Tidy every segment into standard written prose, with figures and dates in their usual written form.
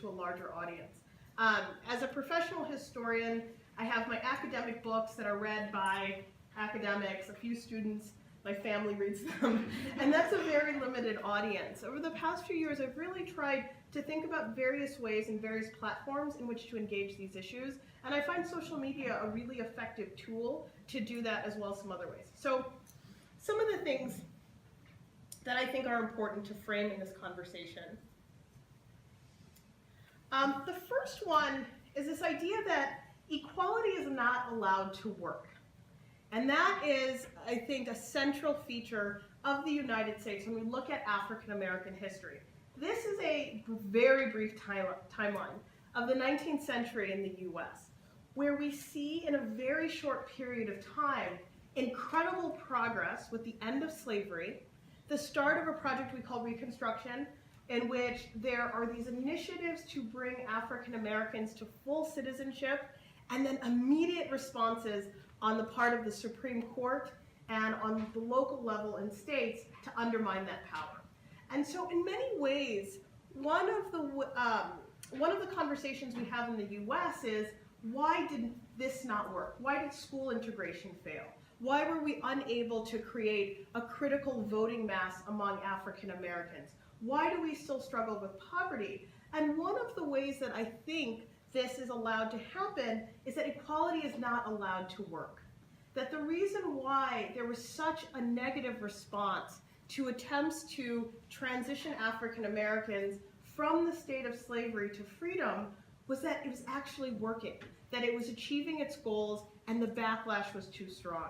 to a larger audience. As a professional historian, I have my academic books that are read by academics, a few students, my family reads them, and that's a very limited audience. Over the past few years, I've really tried to think about various ways and various platforms in which to engage these issues, and I find social media a really effective tool to do that, as well as some other ways. So some of the things that I think are important to frame in this conversation. The first one is this idea that equality is not allowed to work. And that is, I think, a central feature of the United States when we look at African American history. This is a very brief timeline of the 19th century in the US, where we see in a very short period of time incredible progress with the end of slavery, the start of a project we call Reconstruction, in which there are these initiatives to bring African Americans to full citizenship, and then immediate responses on the part of the Supreme Court and on the local level in states to undermine that power. And so in many ways, one of the conversations we have in the US is, why did this not work? Why did school integration fail? Why were we unable to create a critical voting mass among African Americans? Why do we still struggle with poverty? And one of the ways that I think this is allowed to happen is that equality is not allowed to work. That the reason why there was such a negative response to attempts to transition African Americans from the state of slavery to freedom was that it was actually working, that it was achieving its goals, and the backlash was too strong.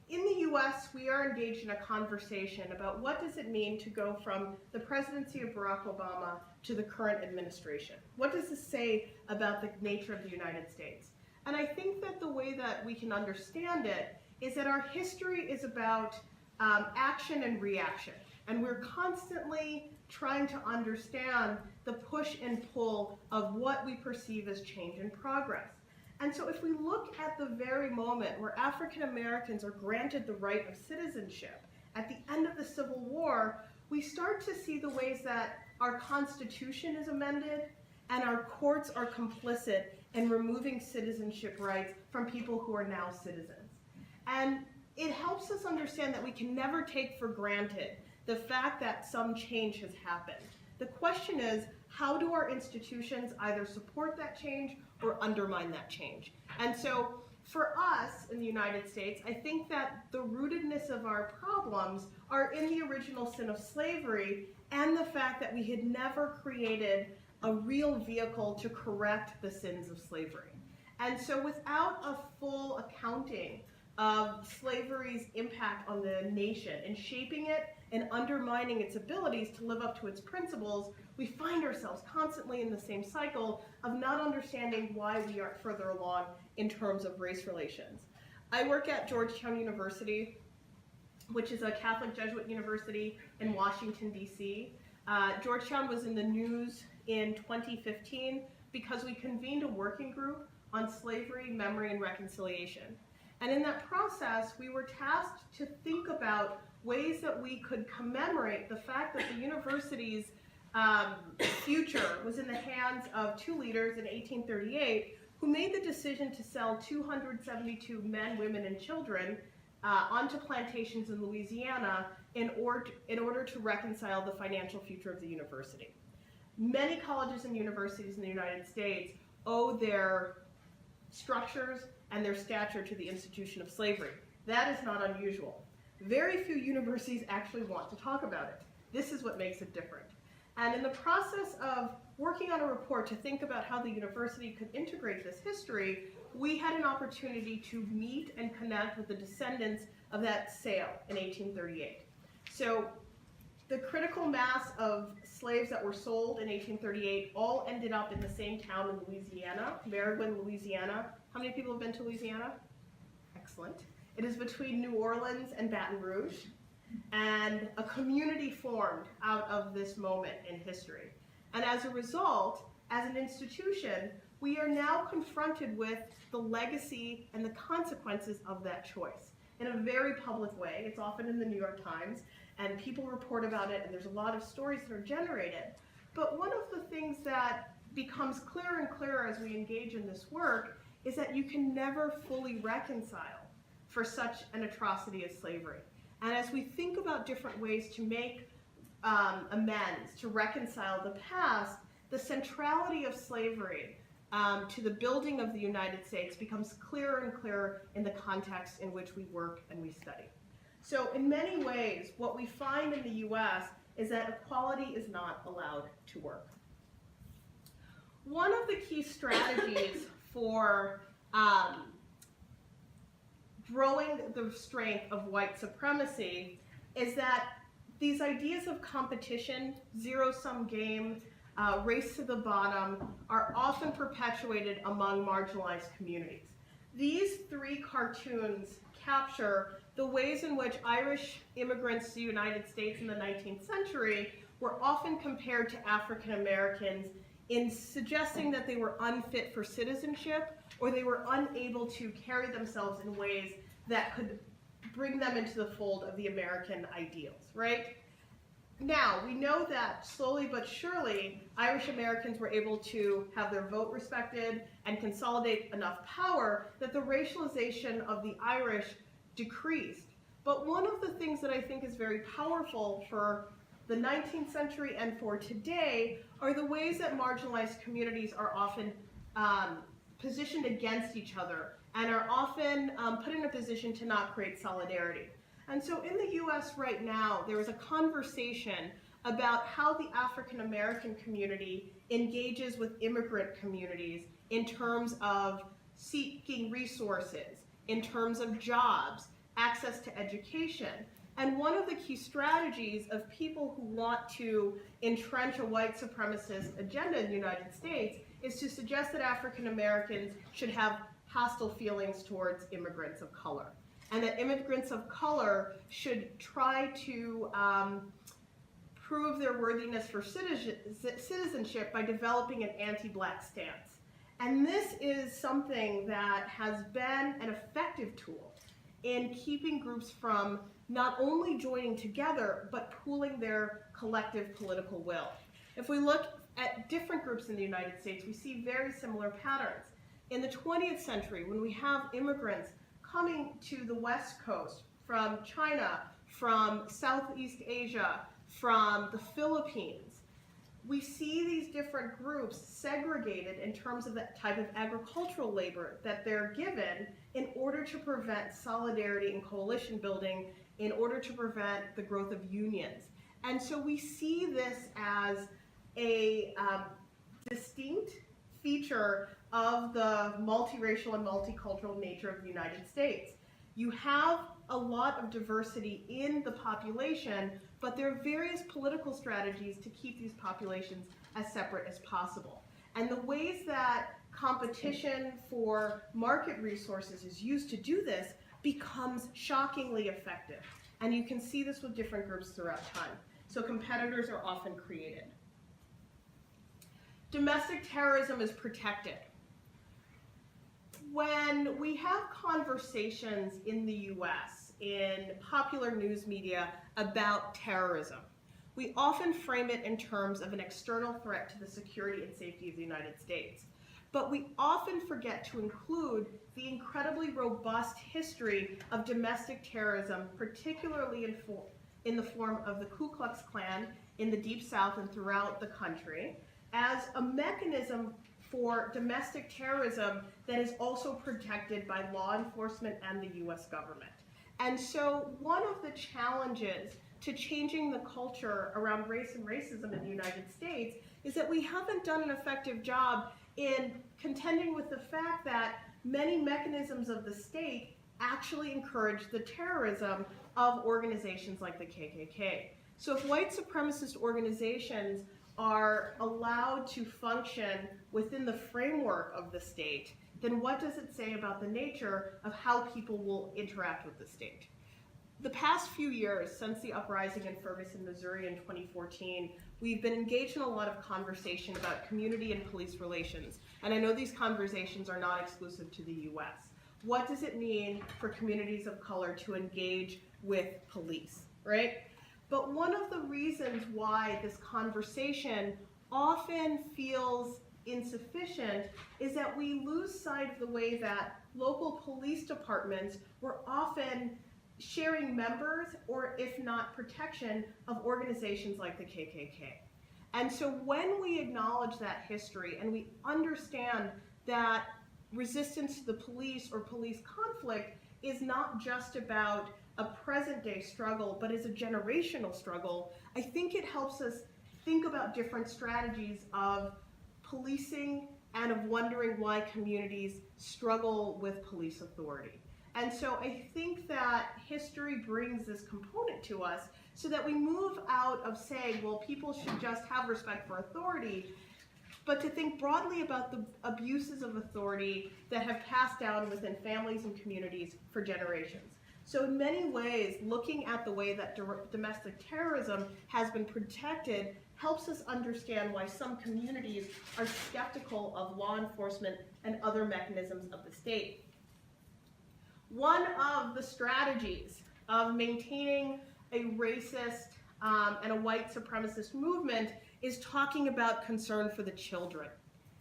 In the US, we are engaged in a conversation about what does it mean to go from the presidency of Barack Obama to the current administration. What does this say about the nature of the United States? And I think that the way that we can understand it is that our history is about action and reaction. And we're constantly trying to understand the push and pull of what we perceive as change and progress. And so if we look at the very moment where African Americans are granted the right of citizenship, at the end of the Civil War, we start to see the ways that our Constitution is amended and our courts are complicit in removing citizenship rights from people who are now citizens. And it helps us understand that we can never take for granted the fact that some change has happened. The question is, how do our institutions either support that change or undermine that change? And so for us in the United States, I think that the rootedness of our problems are in the original sin of slavery and the fact that we had never created a real vehicle to correct the sins of slavery. And so without a full accounting of slavery's impact on the nation and shaping it and undermining its abilities to live up to its principles, we find ourselves constantly in the same cycle of not understanding why we aren't further along in terms of race relations. I work at Georgetown University, which is a Catholic Jesuit university in Washington, D.C. Georgetown was in the news in 2015 because we convened a working group on slavery, memory, and reconciliation. And in that process, we were tasked to think about ways that we could commemorate the fact that the university's future was in the hands of two leaders in 1838 who made the decision to sell 272 men, women, and children onto plantations in Louisiana in order to reconcile the financial future of the university. Many colleges and universities in the United States owe their structures and their stature to the institution of slavery. That is not unusual. Very few universities actually want to talk about it. This is what makes it different. And in the process of working on a report to think about how the university could integrate this history, we had an opportunity to meet and connect with the descendants of that sale in 1838. So the critical mass of slaves that were sold in 1838 all ended up in the same town in Louisiana, Merriwin, Louisiana. How many people have been to Louisiana? Excellent. It is between New Orleans and Baton Rouge, and a community formed out of this moment in history. And as a result, as an institution, we are now confronted with the legacy and the consequences of that choice in a very public way. It's often in the New York Times, and people report about it, and there's a lot of stories that are generated. But one of the things that becomes clearer and clearer as we engage in this work is that you can never fully reconcile for such an atrocity as slavery. And as we think about different ways to make amends, to reconcile the past, the centrality of slavery to the building of the United States becomes clearer and clearer in the context in which we work and we study. So in many ways, what we find in the US is that equality is not allowed to work. One of the key strategies for growing the strength of white supremacy is that these ideas of competition, zero-sum game, race to the bottom, are often perpetuated among marginalized communities. These three cartoons capture the ways in which Irish immigrants to the United States in the 19th century were often compared to African Americans in suggesting that they were unfit for citizenship or they were unable to carry themselves in ways that could bring them into the fold of the American ideals, right? Now, we know that slowly but surely, Irish Americans were able to have their vote respected and consolidate enough power that the racialization of the Irish decreased. But one of the things that I think is very powerful for the 19th century and for today are the ways that marginalized communities are often positioned against each other and are often put in a position to not create solidarity. And so in the US right now, there is a conversation about how the African American community engages with immigrant communities in terms of seeking resources, in terms of jobs, access to education. And one of the key strategies of people who want to entrench a white supremacist agenda in the United States is to suggest that African Americans should have hostile feelings towards immigrants of color, and that immigrants of color should try to prove their worthiness for citizenship by developing an anti-Black stance. And this is something that has been an effective tool in keeping groups from not only joining together, but pooling their collective political will. If we look at different groups in the United States, we see very similar patterns. In the 20th century, when we have immigrants coming to the West Coast from China, from Southeast Asia, from the Philippines, we see these different groups segregated in terms of the type of agricultural labor that they're given in order to prevent solidarity and coalition building, in order to prevent the growth of unions. And so we see this as a distinct feature of the multiracial and multicultural nature of the United States. You have a lot of diversity in the population, but there are various political strategies to keep these populations as separate as possible. And the ways that competition for market resources is used to do this becomes shockingly effective. And you can see this with different groups throughout time. So competitors are often created. Domestic terrorism is protected. When we have conversations in the US, in popular news media about terrorism, we often frame it in terms of an external threat to the security and safety of the United States. But we often forget to include the incredibly robust history of domestic terrorism, particularly in the form of the Ku Klux Klan in the Deep South and throughout the country, as a mechanism for domestic terrorism that is also protected by law enforcement and the US government. And so one of the challenges to changing the culture around race and racism in the United States is that we haven't done an effective job in contending with the fact that many mechanisms of the state actually encourage the terrorism of organizations like the KKK. So if white supremacist organizations are allowed to function within the framework of the state, then what does it say about the nature of how people will interact with the state? The past few years, since the uprising in Ferguson, Missouri in 2014, we've been engaged in a lot of conversation about community and police relations. And I know these conversations are not exclusive to the US. What does it mean for communities of color to engage with police, right? But one of the reasons why this conversation often feels insufficient is that we lose sight of the way that local police departments were often sharing members, or if not protection, of organizations like the KKK. And so when we acknowledge that history and we understand that resistance to the police or police conflict is not just about a present-day struggle, but is a generational struggle, I think it helps us think about different strategies of policing and of wondering why communities struggle with police authority. And so I think that history brings this component to us so that we move out of saying, well, people should just have respect for authority, but to think broadly about the abuses of authority that have passed down within families and communities for generations. So in many ways, looking at the way that domestic terrorism has been protected helps us understand why some communities are skeptical of law enforcement and other mechanisms of the state. One of the strategies of maintaining a racist and a white supremacist movement is talking about concern for the children,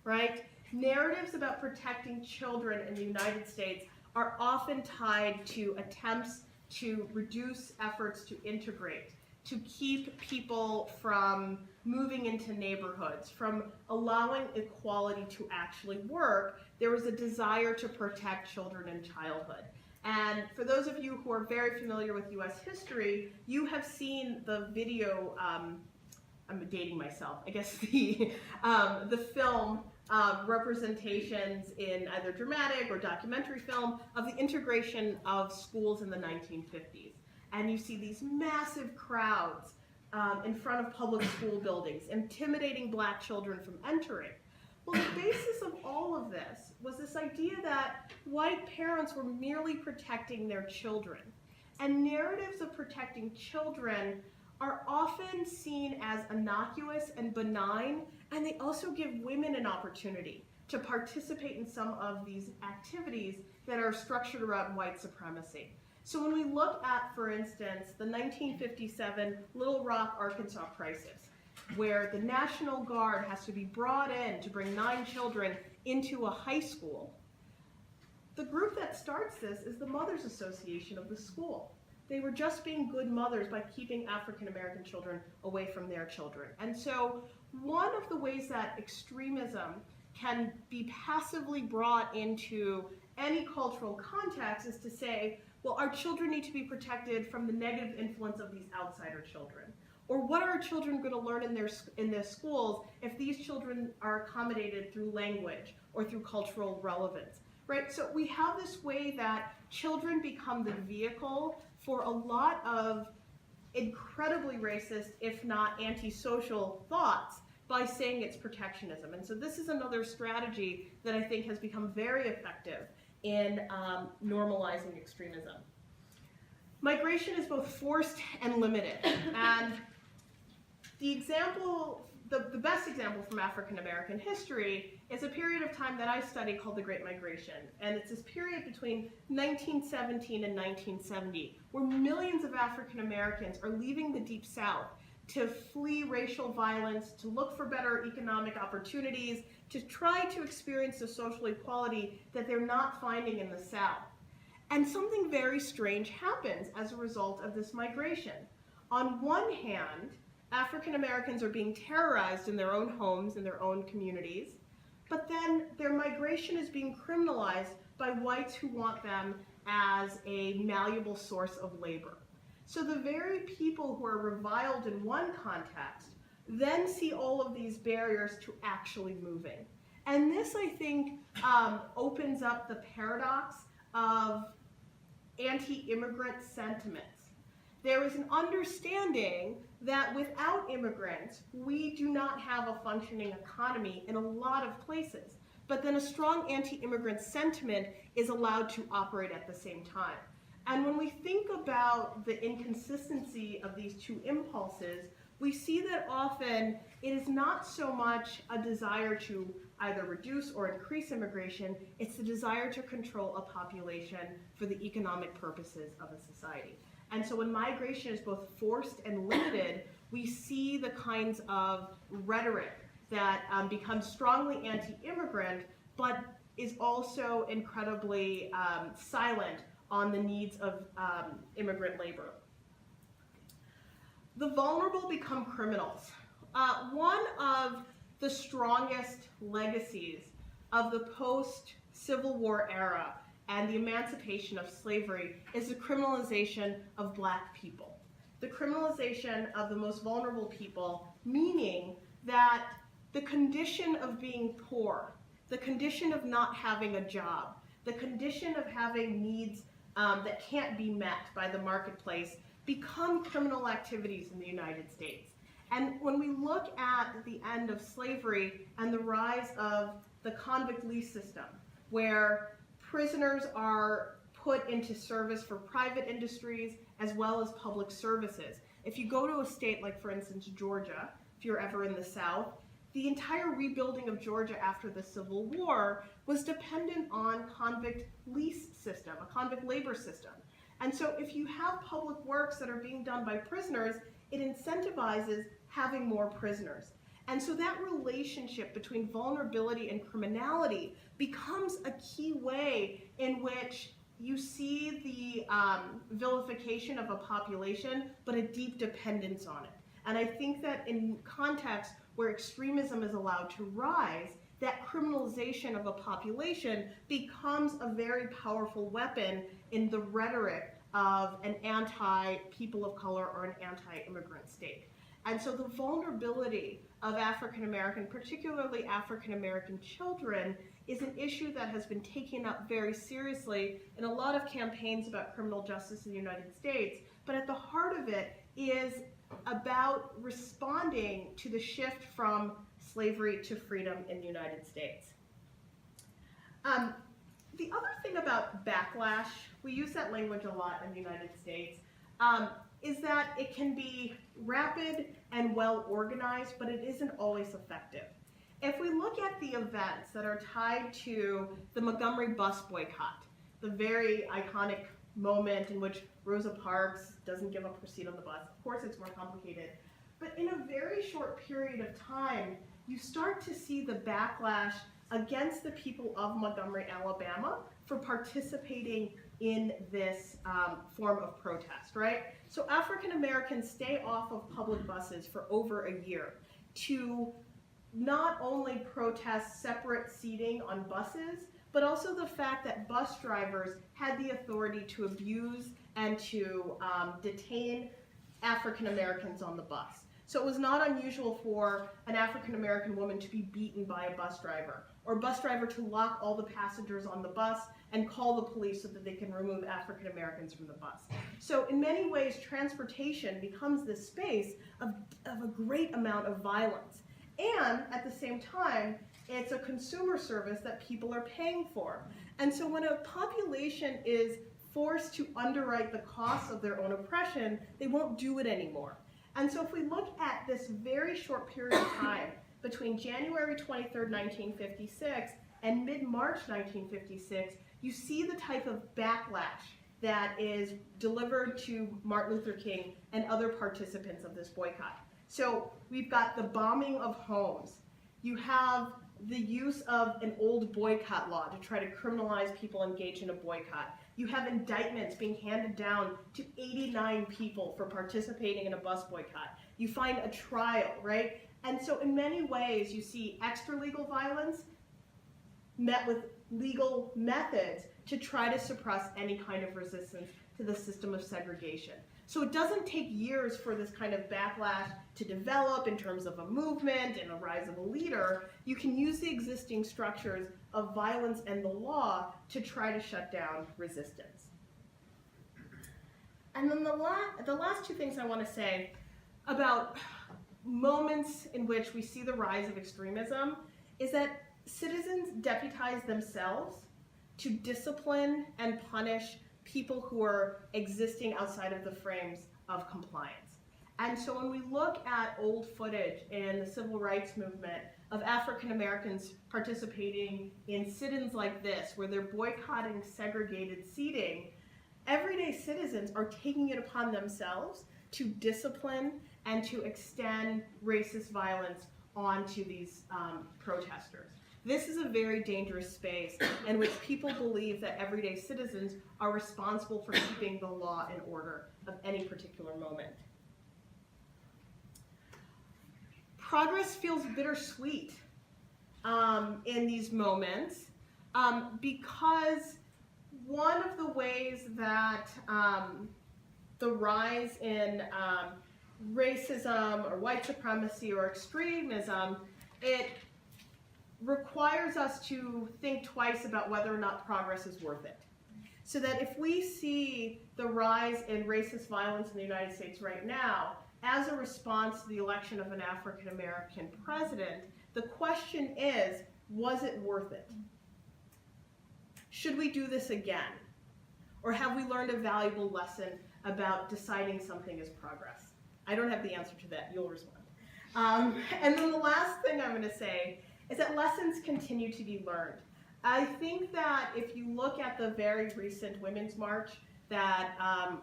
right? Narratives about protecting children in the United States are often tied to attempts to reduce efforts to integrate, to keep people from moving into neighborhoods, from allowing equality to actually work. There was a desire to protect children in childhood. And for those of you who are very familiar with US history, you have seen the video, I'm dating myself, I guess the film representations in either dramatic or documentary film of the integration of schools in the 1950s. And you see these massive crowds in front of public school buildings, intimidating black children from entering. Well, the basis of all of this was this idea that white parents were merely protecting their children. And narratives of protecting children are often seen as innocuous and benign, and they also give women an opportunity to participate in some of these activities that are structured around white supremacy. So when we look at, for instance, the 1957 Little Rock, Arkansas crisis, where the National Guard has to be brought in to bring 9 children into a high school, the group that starts this is the Mothers Association of the school. They were just being good mothers by keeping African American children away from their children. And so one of the ways that extremism can be passively brought into any cultural context is to say, well, our children need to be protected from the negative influence of these outsider children. Or what are our children going to learn in their schools if these children are accommodated through language or through cultural relevance, right? So we have this way that children become the vehicle for a lot of incredibly racist, if not antisocial thoughts by saying it's protectionism. And so this is another strategy that I think has become very effective in normalizing extremism. Migration is both forced and limited. And the example, the best example from African American history is a period of time that I study called the Great Migration. And it's this period between 1917 and 1970 where millions of African Americans are leaving the Deep South to flee racial violence, to look for better economic opportunities, to try to experience the social equality that they're not finding in the South. And something very strange happens as a result of this migration. On one hand, African Americans are being terrorized in their own homes, in their own communities, but then their migration is being criminalized by whites who want them as a malleable source of labor. So the very people who are reviled in one context then see all of these barriers to actually moving. And this, I think, opens up the paradox of anti-immigrant sentiments. There is an understanding that without immigrants, we do not have a functioning economy in a lot of places. But then a strong anti-immigrant sentiment is allowed to operate at the same time. And when we think about the inconsistency of these two impulses, we see that often it is not so much a desire to either reduce or increase immigration, it's the desire to control a population for the economic purposes of a society. And so when migration is both forced and limited, we see the kinds of rhetoric that becomes strongly anti-immigrant, but is also incredibly silent on the needs of immigrant labor. The vulnerable become criminals. One of the strongest legacies of the post-Civil War era and the emancipation of slavery is the criminalization of Black people. The criminalization of the most vulnerable people, meaning that the condition of being poor, the condition of not having a job, the condition of having needs that can't be met by the marketplace become criminal activities in the United States. And when we look at the end of slavery and the rise of the convict lease system, where prisoners are put into service for private industries as well as public services. If you go to a state like, for instance, Georgia, if you're ever in the South, the entire rebuilding of Georgia after the Civil War was dependent on convict lease system, a convict labor system. And so if you have public works that are being done by prisoners, it incentivizes having more prisoners. And so that relationship between vulnerability and criminality becomes a key way in which you see the vilification of a population, but a deep dependence on it. And I think that in contexts where extremism is allowed to rise, that criminalization of a population becomes a very powerful weapon in the rhetoric of an anti-people of color or an anti-immigrant state. And so the vulnerability of African American, particularly African American children, is an issue that has been taken up very seriously in a lot of campaigns about criminal justice in the United States, but at the heart of it is about responding to the shift from slavery to freedom in the United States. The other thing about backlash, we use that language a lot in the United States, is that it can be rapid and well organized, but it isn't always effective. If we look at the events that are tied to the Montgomery bus boycott, the very iconic moment in which Rosa Parks doesn't give up her seat on the bus, of course it's more complicated, but in a very short period of time, you start to see the backlash against the people of Montgomery, Alabama for participating in this form of protest, right? So African Americans stay off of public buses for over a year to not only protest separate seating on buses, but also the fact that bus drivers had the authority to abuse and to detain African Americans on the bus. So it was not unusual for an African American woman to be beaten by a bus driver, or a bus driver to lock all the passengers on the bus and call the police so that they can remove African Americans from the bus. So in many ways, transportation becomes this space of a great amount of violence. And at the same time, it's a consumer service that people are paying for. And so when a population is forced to underwrite the costs of their own oppression, they won't do it anymore. And so if we look at this very short period of time between January 23rd, 1956 and mid-March 1956, you see the type of backlash that is delivered to Martin Luther King and other participants of this boycott. So we've got the bombing of homes. You have the use of an old boycott law to try to criminalize people engaged in a boycott. You have indictments being handed down to 89 people for participating in a bus boycott. You find a trial, right? And so in many ways, you see extra-legal violence met with legal methods to try to suppress any kind of resistance to the system of segregation. So it doesn't take years for this kind of backlash to develop in terms of a movement and a rise of a leader. You can use the existing structures of violence and the law to try to shut down resistance. And then the last two things I want to say about moments in which we see the rise of extremism is that citizens deputize themselves to discipline and punish people who are existing outside of the frames of compliance. And so when we look at old footage in the civil rights movement of African Americans participating in sit-ins like this, where they're boycotting segregated seating, everyday citizens are taking it upon themselves to discipline and to extend racist violence onto these protesters. This is a very dangerous space in which people believe that everyday citizens are responsible for keeping the law and order of any particular moment. Progress feels bittersweet in these moments because one of the ways that the rise in racism or white supremacy or extremism, it requires us to think twice about whether or not progress is worth it. So that if we see the rise in racist violence in the United States right now as a response to the election of an African American president, the question is, was it worth it? Should we do this again? Or have we learned a valuable lesson about deciding something is progress? I don't have the answer to that. You'll respond. And then the last thing I'm going to say is that lessons continue to be learned. I think that if you look at the very recent Women's March that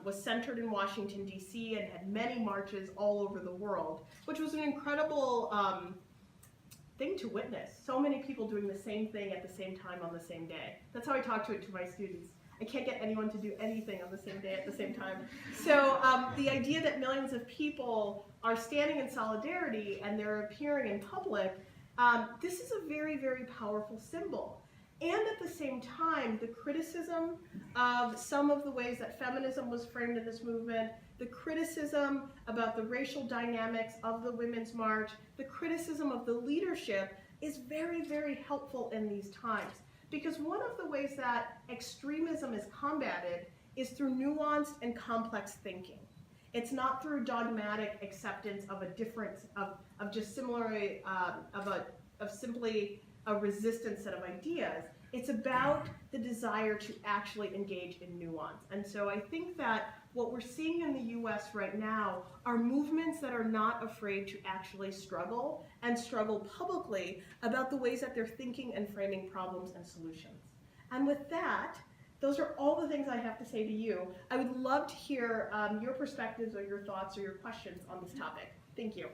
was centered in Washington, D.C. and had many marches all over the world, which was an incredible thing to witness. So many people doing the same thing at the same time on the same day. That's how I talk to my students. I can't get anyone to do anything on the same day at the same time. So the idea that millions of people are standing in solidarity and they're appearing in public, this is a very, very powerful symbol. And at the same time, the criticism of some of the ways that feminism was framed in this movement, the criticism about the racial dynamics of the Women's March, the criticism of the leadership is very, very helpful in these times. Because one of the ways that extremism is combated is through nuanced and complex thinking. It's not through dogmatic acceptance of a difference, of just similarly, of simply a resistant set of ideas. It's about the desire to actually engage in nuance. And so I think that what we're seeing in the US right now are movements that are not afraid to actually struggle and struggle publicly about the ways that they're thinking and framing problems and solutions. And with that, those are all the things I have to say to you. I would love to hear your perspectives or your thoughts or your questions on this topic. Thank you.